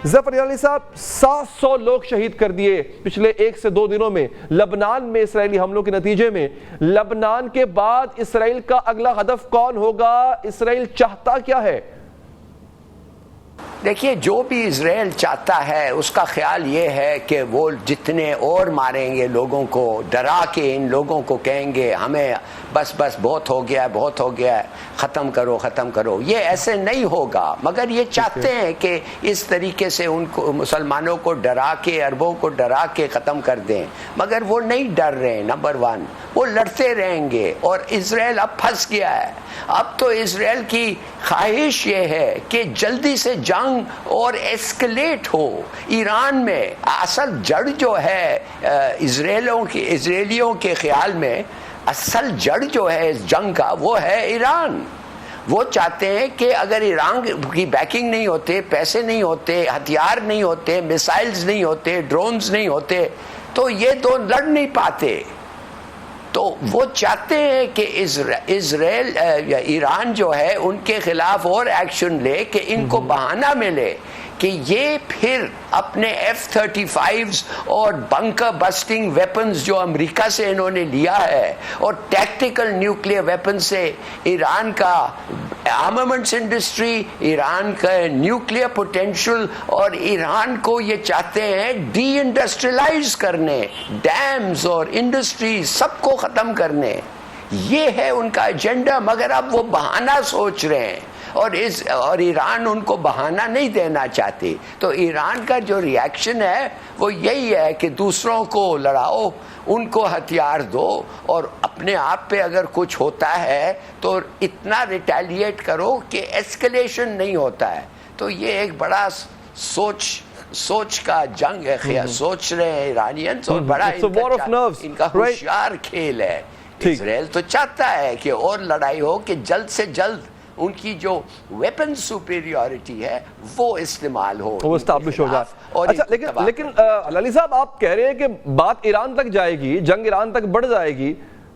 ظفر علی صاحب 700 لوگ شہید کر دیے پچھلے 1 سے 2 دنوں میں لبنان میں اسرائیلی حملوں کے نتیجے میں. لبنان کے بعد اسرائیل کا اگلا ہدف کون ہوگا؟ اسرائیل چاہتا کیا ہے؟ دیکھیے جو بھی اسرائیل چاہتا ہے اس کا خیال یہ ہے کہ وہ جتنے اور ماریں گے لوگوں کو، ڈرا کے ان لوگوں کو کہیں گے ہمیں بس بہت ہو گیا ہے، بہت ہو گیا ہے، ختم کرو ختم کرو. یہ ایسے نہیں ہوگا، مگر یہ چاہتے ہیں کہ اس طریقے سے ان کو مسلمانوں کو ڈرا کے، عربوں کو ڈرا کے ختم کر دیں. مگر وہ نہیں ڈر رہے. نمبر 1 وہ لڑتے رہیں گے اور اسرائیل اب پھنس گیا ہے. اب تو اسرائیل کی خواہش یہ ہے کہ جلدی سے جنگ اور ایسکلیٹ ہو. ایران میں اصل جڑ جو ہے اسرائیلیوں کے خیال میں اصل جڑ جو ہے اس جنگ کا وہ ہے ایران. وہ چاہتے ہیں کہ اگر ایران کی بیکنگ نہیں ہوتے، پیسے نہیں ہوتے، ہتھیار نہیں ہوتے، میسائلز نہیں ہوتے، ڈرونز نہیں ہوتے تو یہ دو لڑ نہیں پاتے. تو وہ چاہتے ہیں کہ اسرائیل یا ایران جو ہے ان کے خلاف اور ایکشن لے کہ ان کو بہانہ ملے کہ یہ پھر اپنے F-35 اور بنکر بسٹنگ ویپنز جو امریکہ سے انہوں نے لیا ہے اور ٹیکٹیکل نیوکلیئر ویپن سے ایران کا آرمامنٹس انڈسٹری، ایران کا نیوکلیئر پوٹینشل، اور ایران کو یہ چاہتے ہیں ڈی انڈسٹریلائز کرنے، ڈیمز اور انڈسٹری سب کو ختم کرنے. یہ ہے ان کا ایجنڈا. مگر اب وہ بہانہ سوچ رہے ہیں اور ایران ان کو بہانہ نہیں دینا چاہتی. تو ایران کا جو ری ایکشن ہے وہ یہی ہے کہ دوسروں کو لڑاؤ، ان کو ہتھیار دو، اور اپنے آپ پہ اگر کچھ ہوتا ہے تو اتنا ریٹیلیٹ کرو کہ ایسکلیشن نہیں ہوتا ہے. تو یہ ایک بڑا سوچ کا جنگ ہے. سوچ رہے ہیں ایرانینز اور بڑا ان کا ہوشیار کھیل ہے. اسرائیل تو چاہتا ہے کہ اور لڑائی ہو، کہ جلد سے جلد ان کی جو ویپن سپیریورٹی ہے وہ استعمال ہو، وہ اسٹیبلش ہو جائے. اچھا لیکن علی صاحب آپ کہہ رہے ہیں کہ بات ایران تک جائے گی، جنگ ایران تک بڑھ جائے گی،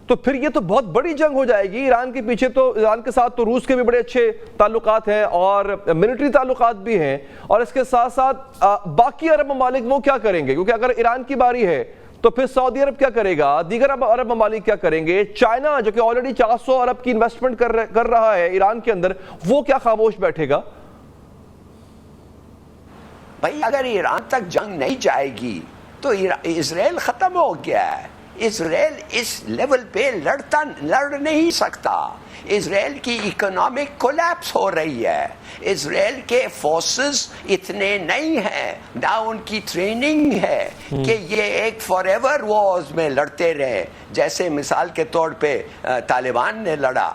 تو پھر یہ تو بہت بڑی جنگ ہو جائے گی. ایران کے پیچھے تو ایران کے ساتھ تو روس کے بھی بڑے اچھے تعلقات ہیں اور ملٹری تعلقات بھی ہیں، اور اس کے ساتھ ساتھ باقی عرب ممالک وہ کیا کریں گے؟ کیونکہ اگر ایران کی باری ہے تو پھر سعودی عرب کیا کرے گا، دیگر عرب ممالک کیا کریں گے، چائنا جو کہ آلریڈی 400 ارب کی انویسٹمنٹ کر رہا ہے ایران کے اندر، وہ کیا خاموش بیٹھے گا؟ بھائی اگر ایران تک جنگ نہیں جائے گی تو اسرائیل ختم ہو گیا ہے. اسرائیل اس لیول پہ لڑ نہیں سکتا. اسرائیل کی اکنامک کولیپس ہو رہی ہے. اسرائیل کے فورسز اتنے نہیں ہیں، نہ ان کی ٹریننگ ہے کہ یہ ایک فار ایور وارز میں لڑتے رہے جیسے مثال کے طور پہ طالبان نے لڑا.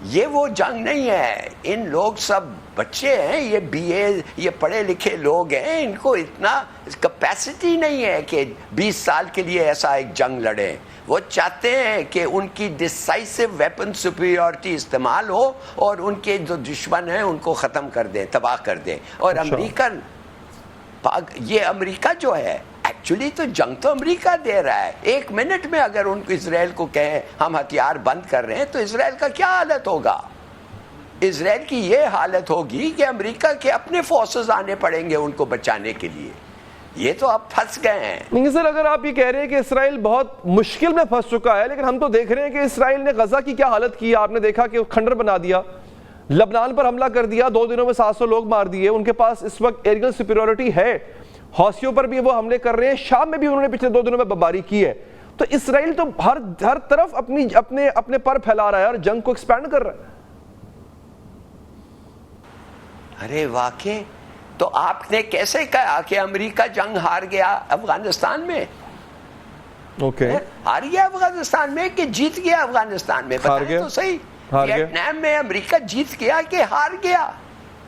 یہ وہ جنگ نہیں ہے. ان لوگ سب بچے ہیں، یہ BA یہ پڑھے لکھے لوگ ہیں، ان کو اتنا کیپیسٹی نہیں ہے کہ 20 سال کے لیے ایسا ایک جنگ لڑیں. وہ چاہتے ہیں کہ ان کی ڈسائسو ویپن سپیریورٹی استعمال ہو اور ان کے جو دشمن ہیں ان کو ختم کر دیں، تباہ کر دیں. اور یہ امریکہ جو ہے ایکچولی تو جنگ تو امریکہ دے رہا ہے. 1 منٹ میں اگر ان کو اسرائیل کو کہیں ہم ہتھیار بند کر رہے ہیں تو اسرائیل کا کیا حالت ہوگا؟ اسرائیل کی یہ حالت ہوگی کہ امریکہ کے اپنے فورسز آنے پڑیں گے ان کو بچانے کے لیے. یہ تو اب پھنس گئے ہیں. نہیں سر، اگر آپ یہ کہہ رہے ہیں کہ اسرائیل بہت مشکل میں پھنس چکا ہے، لیکن ہم تو دیکھ رہے ہیں کہ اسرائیل نے غزہ کی کیا حالت کی. آپ نے دیکھا کہ کھنڈر بنا دیا، لبنان پر حملہ کر دیا، 2 دنوں میں 700 لوگ مار دیے. ان کے پاس اس وقت ایریل سپیریورٹی ہے، حوثیوں پر بھی وہ حملے کر رہے ہیں، شام میں بھی انہوں نے پچھلے 2 دنوں میں بمباری کی ہے. تو اسرائیل تو ہر طرف اپنے پر پھیلا رہا ہے اور جنگ کو ایکسپینڈ کر رہا ہے. ارے واقعی تو آپ نے کیسے کہا کہ امریکہ جنگ ہار گیا افغانستان میں؟ ہار گیا افغانستان میں کہ جیت گیا افغانستان میں؟ بتائیں تو صحیح. ویتنام میں امریکہ جیت گیا کہ ہار گیا؟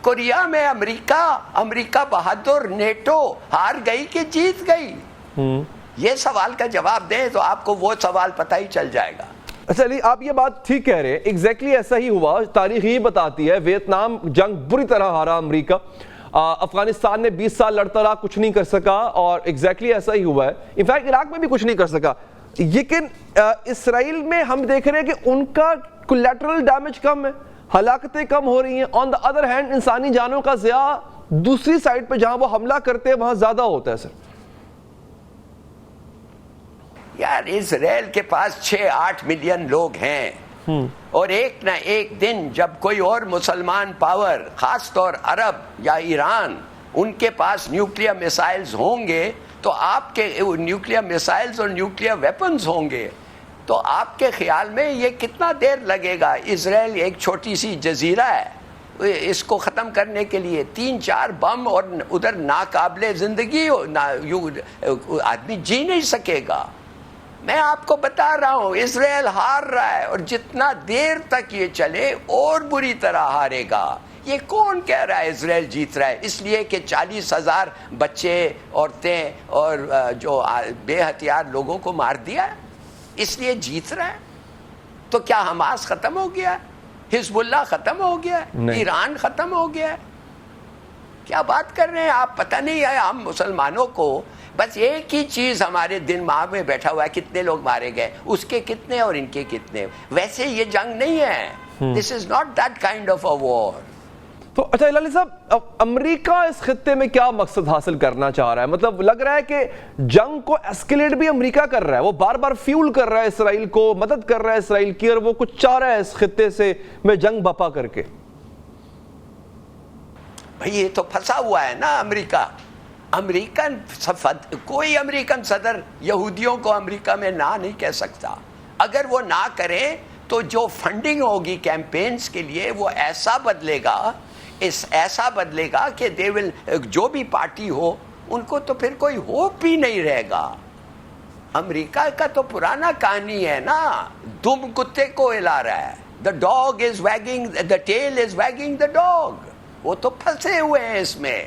کوریا میں امریکہ بہادر نیٹو ہار گئی کہ جیت گئی؟ یہ سوال کا جواب دیں تو آپ کو وہ سوال پتہ ہی چل جائے گا. اچھا علی، آپ یہ بات ٹھیک کہہ رہے ہیں، ایگزیکٹلی ایسا ہی ہوا. تاریخ یہ بتاتی ہے ویتنام جنگ بری طرح ہارا امریکہ. افغانستان نے 20 سال لڑتا رہا، کچھ نہیں کر سکا، اور ایگزیکٹلی ایسا ہی ہوا ہے. انفیکٹ عراق میں بھی کچھ نہیں کر سکا. لیکن اسرائیل میں ہم دیکھ رہے ہیں کہ ان کا کولیٹرل ڈیمیج کم ہے، ہلاکتیں کم ہو رہی ہیں. آن دا ادر ہینڈ انسانی جانوں کا ضیاع دوسری سائڈ پہ جہاں وہ حملہ کرتے ہیں وہاں زیادہ ہوتا ہے سر؟ یار اسرائیل کے پاس 6-8 ملین لوگ ہیں، اور ایک نہ ایک دن جب کوئی اور مسلمان پاور، خاص طور عرب یا ایران، ان کے پاس نیوکلیر میسائلز ہوں گے تو آپ کے نیوکلیر میسائلز اور نیوکلیر ویپنز ہوں گے، تو آپ کے خیال میں یہ کتنا دیر لگے گا؟ اسرائیل ایک چھوٹی سی جزیرہ ہے، اس کو ختم کرنے کے لیے 3-4 بم اور ادھر ناقابل زندگی آدمی جی نہیں سکے گا۔ میں آپ کو بتا رہا ہوں اسرائیل ہار رہا ہے، اور جتنا دیر تک یہ چلے اور بری طرح ہارے گا۔ یہ کون کہہ رہا ہے اسرائیل جیت رہا ہے؟ اس لیے کہ 40,000 بچے، عورتیں اور جو بے ہتھیار لوگوں کو مار دیا ہے، اس لیے جیت رہا ہے؟ تو کیا حماس ختم ہو گیا ہے؟ حزب اللہ ختم ہو گیا ہے؟ ایران ختم ہو گیا ہے؟ کیا بات کر رہے ہیں آپ؟ پتہ نہیں ہے ہم مسلمانوں کو بس ایک ہی چیز ہمارے دماغ میں بیٹھا ہوا ہے، کتنے لوگ مارے گئے، اس کے کتنے اور ان کے کتنے۔ ویسے یہ جنگ نہیں ہے، this is not that kind of a war. تو اچھا ہلالی صاحب، امریکہ اس خطے میں کیا مقصد حاصل کرنا چاہ رہا ہے؟ مطلب لگ رہا ہے کہ جنگ کو ایسکیلیٹ بھی امریکہ کر رہا ہے، وہ بار بار فیول کر رہا ہے اسرائیل کو، مدد کر رہا ہے اسرائیل کی، اور وہ کچھ چاہ رہا ہے اس خطے سے میں جنگ بپا کر کے۔ بھئی یہ تو پھنسا ہوا ہے نا امریکہ۔ امریکن کوئی امریکن صدر یہودیوں کو امریکہ میں نہ نہیں کہہ سکتا۔ اگر وہ نہ کرے تو جو فنڈنگ ہوگی کیمپینز کے لیے وہ ایسا بدلے گا کہ دے ول، جو بھی پارٹی ہو ان کو تو پھر کوئی ہوپ ہی نہیں رہے گا۔ امریکہ کا تو پرانا کہانی ہے نا، دم کتے کو ہلا رہا ہے، the dog is wagging, the tail is wagging the dog۔ وہ تو پھنسے ہوئے ہیں اس میں،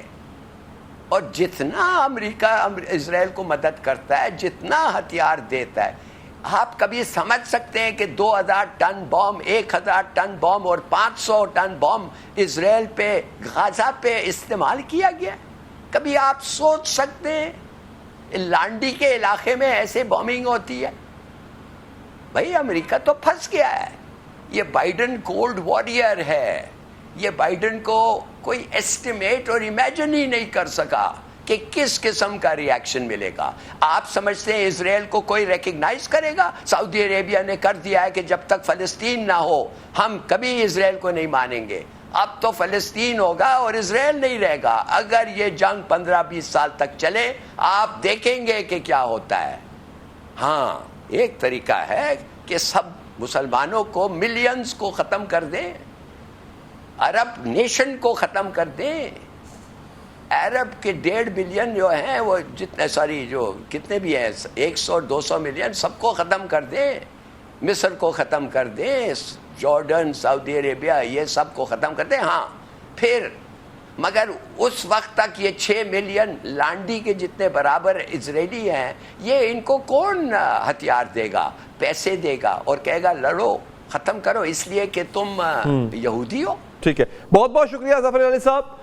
اور جتنا امریکہ اسرائیل کو مدد کرتا ہے، جتنا ہتھیار دیتا ہے، آپ کبھی سمجھ سکتے ہیں کہ 2000 ٹن بم، 1000 ٹن بم اور 500 ٹن بم اسرائیل پہ، غزہ پہ استعمال کیا گیا؟ کبھی آپ سوچ سکتے ہیں لانڈی کے علاقے میں ایسے بومنگ ہوتی ہے؟ بھائی امریکہ تو پھنس گیا ہے۔ یہ بائیڈن کولڈ وارئر ہے، یہ بائیڈن کو کوئی ایسٹیمیٹ اور امیجن ہی نہیں کر سکا کہ کس قسم کا ری ایکشن ملے گا۔ آپ سمجھتے ہیں اسرائیل کو کوئی ریکگنائز کرے گا؟ سعودی عربیہ نے کر دیا ہے کہ جب تک فلسطین نہ ہو ہم کبھی اسرائیل کو نہیں مانیں گے۔ اب تو فلسطین ہوگا اور اسرائیل نہیں رہے گا۔ اگر یہ جنگ 15-20 سال تک چلے آپ دیکھیں گے کہ کیا ہوتا ہے۔ ہاں ایک طریقہ ہے کہ سب مسلمانوں کو، ملینز کو ختم کر دیں، عرب نیشن کو ختم کر دیں، عرب کے 1.5 بلین جو ہیں وہ جتنے جو کتنے بھی ہیں 100-200 ملین، سب کو ختم کر دیں، مصر کو ختم کر دیں، جارڈن، سعودی عربیہ، یہ سب کو ختم کر دیں۔ ہاں پھر مگر اس وقت تک یہ 6 ملین لانڈی کے جتنے برابر اسرائیلی ہیں، یہ ان کو کون ہتھیار دے گا، پیسے دے گا اور کہے گا لڑو، ختم کرو، اس لیے کہ تم یہودی ہو؟ ٹھیک ہے، بہت بہت شکریہ ظفر علی صاحب۔